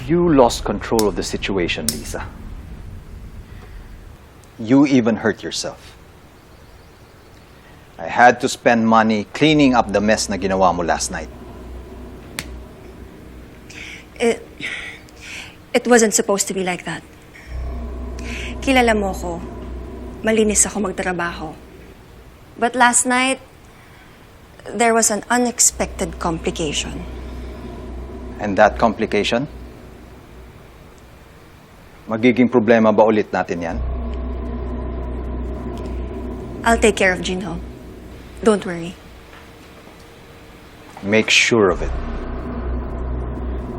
You lost control of the situation, Lisa. You even hurt yourself. I had to spend money cleaning up the mess na ginawa mo last night. It wasn't supposed to be like that. Kilala mo ko. Malinis ako magtrabaho. But last night, there was an unexpected complication. And that complication? Magiging problema ba ulit natin yan? I'll take care of Jinho. Don't worry. Make sure of it.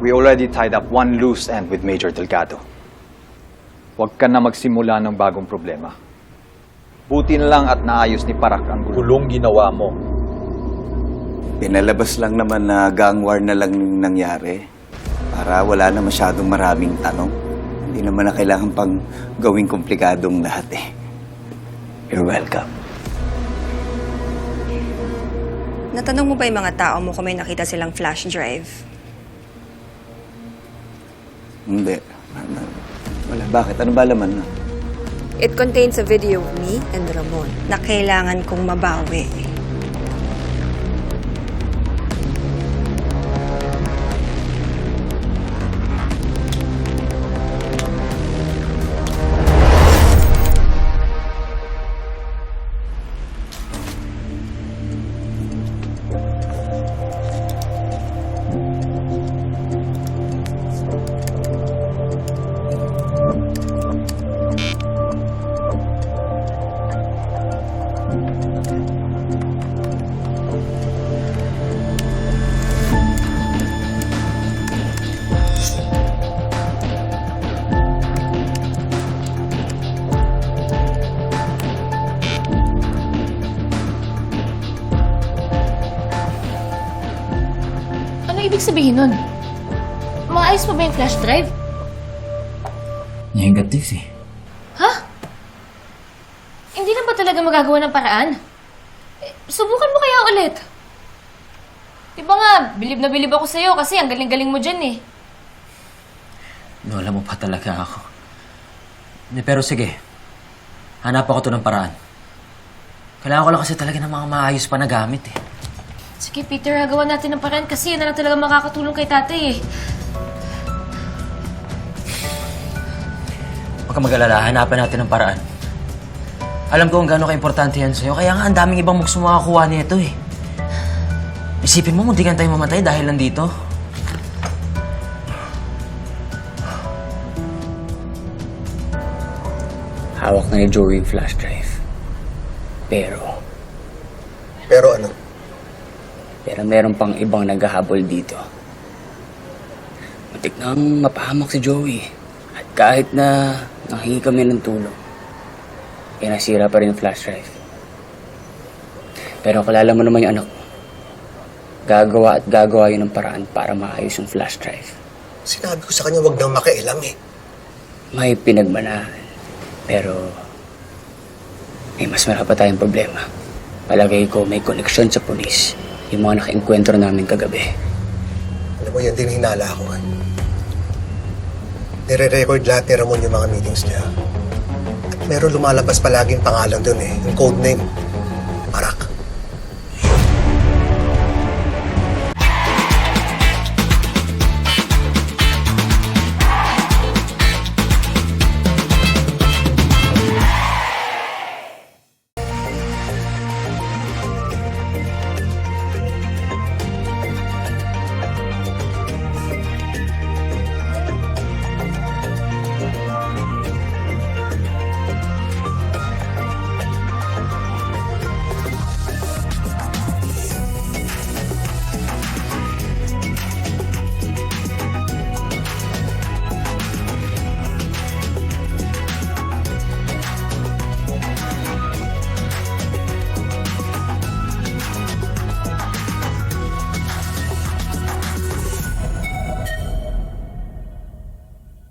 We already tied up one loose end with Major Delgado. Huwag ka na magsimula ng bagong problema. Buti na lang at naayos ni Parak ang gulong ginawa mo. Pinalabas lang naman na gang war na lang yung nangyari para wala na masyadong maraming tanong. Hindi naman na kailangan pang gawing komplikadong lahat eh. You're welcome. Natanong mo ba yung mga tao mo kung may nakita silang flash drive? Hindi. Wala. Bakit? Ano ba laman na? It contains a video of me and Ramon na kailangan kong mabawi. Ano ibig sabihin nun? Maayos pa ba yung flash drive? Negative eh. Ha? Hindi na ba talaga magagawa ng paraan? Subukan mo kaya ulit. Di ba nga, bilib na bilib ako sa'yo kasi ang galing-galing mo dyan eh. Lola mo pa talaga ako. Pero sige, hanap ako to ng paraan. Kailangan ko lang kasi talaga ng mga maayos pa na gamit eh. Sige Peter, gawa natin ng paraan kasi yan na lang talaga makakatulong kay tatay eh. Huwag kang mag-alala, hanapan natin ng paraan. Alam ko kung gaano ka-importante yan sa'yo, kaya nga ang daming ibang mukso makakuha nito eh. Isipin mo, muntikan tayo mamatay dahil nandito. Hawak na ni Joey yung flash drive. Pero ano? meron pang ibang naghahabol dito. Matik nang mapahamak si Joey. At kahit na nanghingi kami ng tulong, nasira pa rin yung flash drive. Pero kalala mo naman yung anak ko. Gagawa yun ng paraan para maayos yung flash drive. Sinabi ko sa kanya wag nang makialam eh. May pinagmanahan. Pero may mas marami pa tayong problema. Palagay ko may koneksyon sa pulis. Yung mga naka-enkwentro namin kagabi. Alam mo, yan din hinala ko. Nire-record lahat ni Ramon yung mga meetings niya. At meron lumalabas palaging pangalan doon eh. Yung code name. Parak.